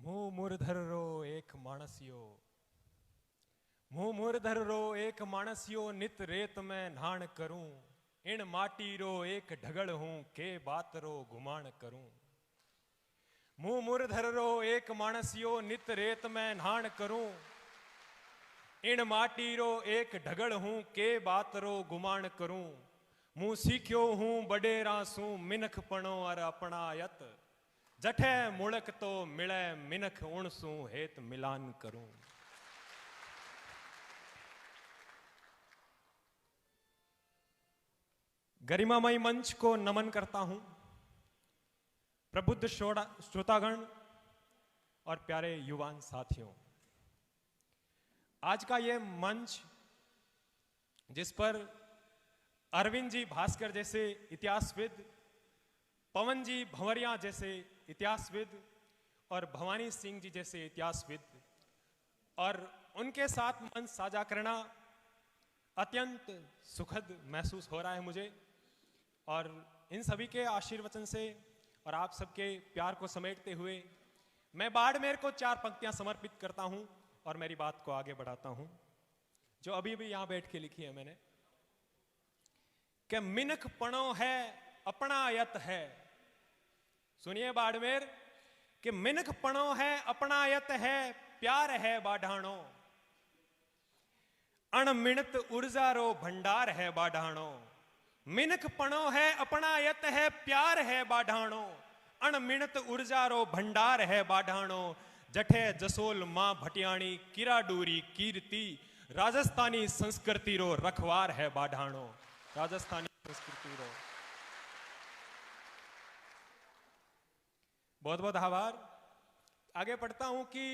હું મુરધર રો એક માણસિયો, હું મુરધર રો એક માણસિયો, નિત રેત મેં નાણ કરું, इन माटी रो एक ढगड़ हूं के बात रो घुमाण करूं। मुंह मुरधर रो एक मानसियो, नित रेत में नाण करूं, इन माटी रो एक ढगड़ हूं के बात रो गुमाण करूं। मुंह सीख्यो हूं बडेरा सू मिनख पणो और अपनायत, जठे मुड़क तो मिले मिनख उणसू हेत मिलान करूं। गरिमामयी मंच को नमन करता हूं। प्रबुद्ध श्रोतागण और प्यारे युवान साथियों, आज का यह मंच जिस पर अरविंद जी भास्कर जैसे इतिहासविद, पवन जी भंवरिया जैसे इतिहासविद और भवानी सिंह जी जैसे इतिहासविद और उनके साथ मंच साझा करना अत्यंत सुखद महसूस हो रहा है मुझे। और इन सभी के आशीर्वचन से और आप सबके प्यार को समेटते हुए मैं बाड़मेर को 4 पंक्तियां समर्पित करता हूं और मेरी बात को आगे बढ़ाता हूं, जो अभी भी यहां बैठ के लिखी है मैंने। कि मिनख पणो है अपनायत है, सुनिए बाड़मेर, कि मिनख पणो है अपनायत है, प्यार है बाढ़ाणो, अणमिणत ऊर्जा रो भंडार है बाढ़ाणो। मिनख पणो है अपनायत है, प्यार है बाढ़ाणो, अणमिणत ऊर्जा रो भंडार है बाढ़ाणो। जठे जसोल मां भटियाणी किराडूरी कीर्ति, राजस्थानी संस्कृति रो रखवार है बाढ़ाणो, राजस्थानी संस्कृति रो। बहुत बहुत आभार। आगे पढ़ता हूं कि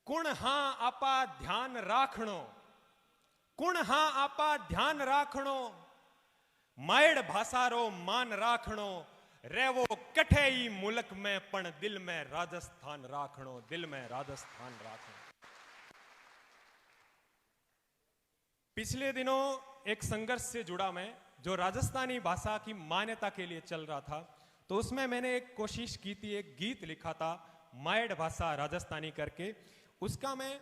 कुण हां आपा ध्यान राखणो, कुण हां आपा ध्यान राखणो, मायड़ भाषा रो मान राखणो, रेवो कठे ही मुल्क में पण दिल में राजस्थान राखणो, दिल में राजस्थान राखणो। पिछले दिनों एक संघर्ष से जुड़ा मैं, जो राजस्थानी भाषा की मान्यता के लिए चल रहा था, तो उसमें मैंने एक कोशिश की थी, एक गीत लिखा था मायड़ भाषा राजस्थानी करके। उसका मैं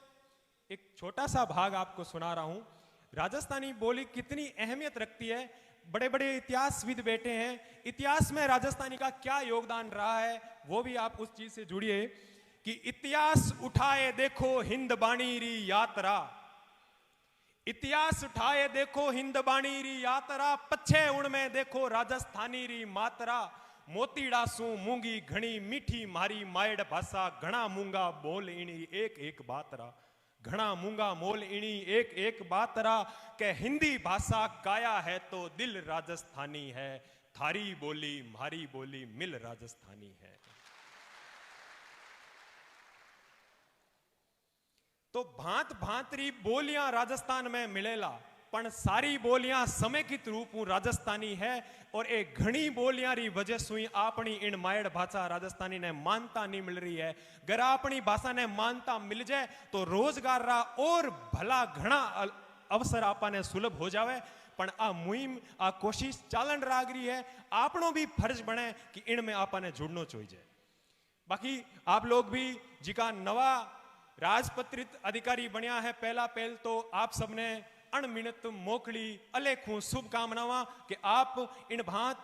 एक छोटा सा भाग आपको सुना रहा हूं। राजस्थानी बोली कितनी अहमियत रखती है, बड़े बड़े इतिहासविद बैठे हैं, इतिहास में राजस्थानी का क्या योगदान रहा है वो भी आप उस चीज से जुड़िए। कि इतिहास उठाए देखो हिंद बाणी री यात्रा, इतिहास उठाए देखो हिंद बाणी री यात्रा, पछे उनमें देखो राजस्थानी री मात्रा। मोतीड़ा सू मूंगी घणी मीठी मारी मायड़ भाषा, घना मूंगा बोल इणी एक एक बातरा, घना मूंगा मोल इणी एक एक बातरा। के हिंदी भाषा काया है तो दिल राजस्थानी है, थारी बोली मारी बोली मिल राजस्थानी है। तो भांत भांतरी बोलियां राजस्थान में मिलेला, पण सारी बोलियां समेकित रूप राजस्थानी है। और एक घनी बोलियां री वजह से अपनी इन मायड़ भाषा राजस्थानी ने मानता नहीं मिल रही है। अगर अपनी भाषा ने मानता मिल जाए तो रोजगार रा और भला घना अवसर आपने सुलभ हो जावे। पण आ मुहिम आ कोशिश चालन रागरी है, आपनो भी फर्ज बने कि इनमें आपने जुड़ना चाहिए। बाकी आप लोग भी जिका नवा राजपत्रित अधिकारी बनिया है, पहला पहल तो आप सबने अणमिणत मोकली अलेखू शुभकामनावा कि आप इन भांत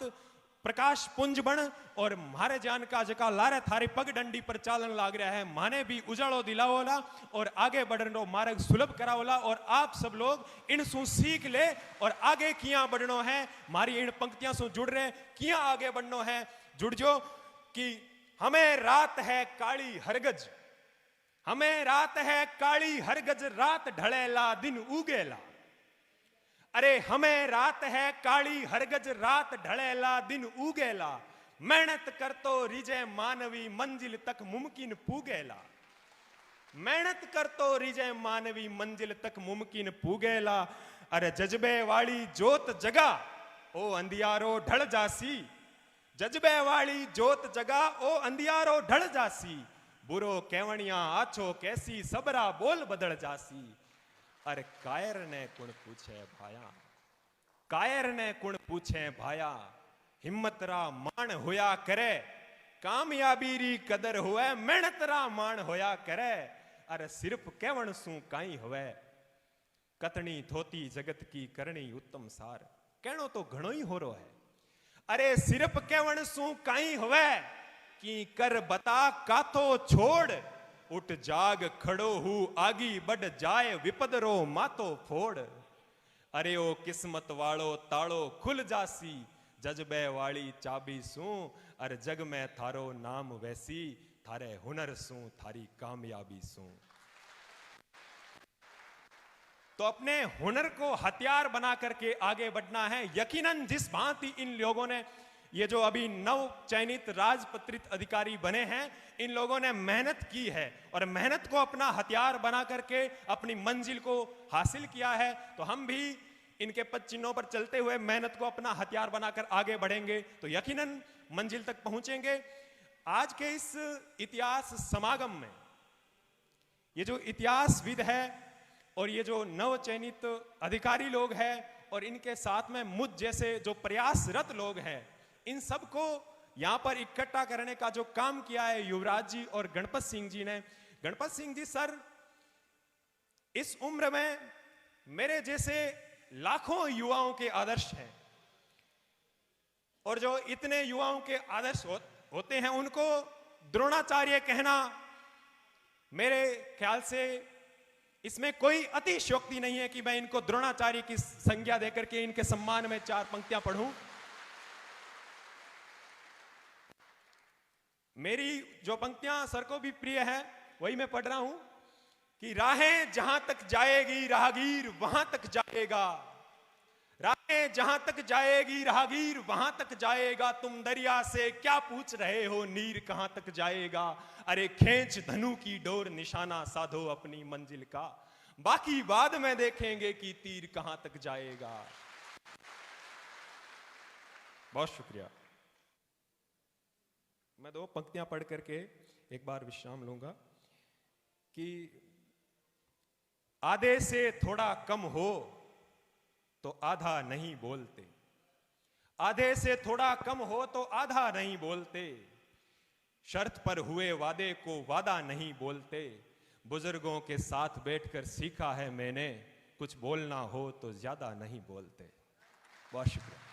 प्रकाश पुंज बन और मारे जान का जका लारे थारी पग डंडी पर चालन लाग रहा है, माने भी उजाड़ो दिलावोला और आगे बढ़नो मार्ग सुलभ करावोला। और आप सब लोग इन सु सीख ले और आगे किया बढ़नो है, मारी इन पंक्तियां सु जुड़ रहे किया आगे बढ़नो है, जुड़ जो। कि हमें रात है काली हरगज, हमें रात है काली हरगज, रात ढलेला दिन उगेला। अरे हमें रात है काली हरगज, रात ढलेला दिन उगेला। मेहनत कर तो रिजे मानवी मंजिल तक मुमकिन पूगेला, मेहनत कर तो रिजे मानवी मंजिल तक मुमकिन पूगेला। अरे जज्बे वाली जोत जगा ओ अंधियारो ढल जासी, जज्बे वाली जोत जगा ओ अंधियारो ढल जासी। बुरो केवणिया आछो कैसी, सबरा बोल बदल जासी। अरे कायर ने कुण पूछे भाया, कायर ने कुण पूछे भाया, हिम्मत रा मान होया करे, कामयाबी री कदर हुए मेहनत रा मान होया करे अरे सिर्फ केवण सू काई हुए कतनी थोती जगत की करनी उत्तम सार कहनो तो घणो ही हो रो है अरे सिर्फ केवण सू काई हुए कि कर बता काथो छोड़ उठ जाग खड़ो हूं आगी बढ़ जाए विपदरो मातो फोड़ अरे ओ किस्मत वालो तालो खुल जासी जज्बे वाली चाबी सू अरे जग में थारो नाम वैसी थारे हुनर सू थारी कामयाबी सू। तो अपने हुनर को हथियार बना करके आगे बढ़ना है। यकीनन जिस भांति इन लोगों ने ये जो अभी नव चयनित राजपत्रित अधिकारी बने हैं इन लोगों ने मेहनत की है और मेहनत को अपना हथियार बना करके अपनी मंजिल को हासिल किया है। तो हम भी इनके पद चिन्हों पर चलते हुए मेहनत को अपना हथियार बनाकर आगे बढ़ेंगे तो यकीनन मंजिल तक पहुंचेंगे। आज के इस इतिहास समागम में ये जो इतिहासविद है और ये जो नव चयनित अधिकारी लोग हैं और इनके साथ में मुझ जैसे जो प्रयासरत लोग हैं इन सबको यहां पर इकट्ठा करने का जो काम किया है युवराज जी और गणपत सिंह जी ने। गणपत सिंह जी सर इस उम्र में मेरे जैसे लाखों युवाओं के आदर्श हैं और जो इतने युवाओं के आदर्श होते हैं उनको द्रोणाचार्य कहना मेरे ख्याल से इसमें कोई अतिशयोक्ति नहीं है कि मैं इनको द्रोणाचार्य की संज्ञा देकर के इनके सम्मान में 4 पंक्तियां पढ़ूं। मेरी जो पंक्तियां सर को भी प्रिय है वही मैं पढ़ रहा हूं कि राहें जहां तक जाएगी राहगीर वहां तक जाएगा, राहें जहां तक जाएगी राहगीर वहां तक जाएगा, तुम दरिया से क्या पूछ रहे हो नीर कहां तक जाएगा, अरे खींच धनु की डोर निशाना साधो अपनी मंजिल का, बाकी बाद में देखेंगे कि तीर कहां तक जाएगा। बहुत शुक्रिया। मैं 2 पंक्तियां पढ़ करके एक बार विश्राम लूंगा कि आधे से थोड़ा कम हो तो आधा नहीं बोलते, आधे से थोड़ा कम हो तो आधा नहीं बोलते, शर्त पर हुए वादे को वादा नहीं बोलते, बुजुर्गों के साथ बैठकर सीखा है मैंने कुछ बोलना हो तो ज्यादा नहीं बोलते। बहुत शुक्रिया।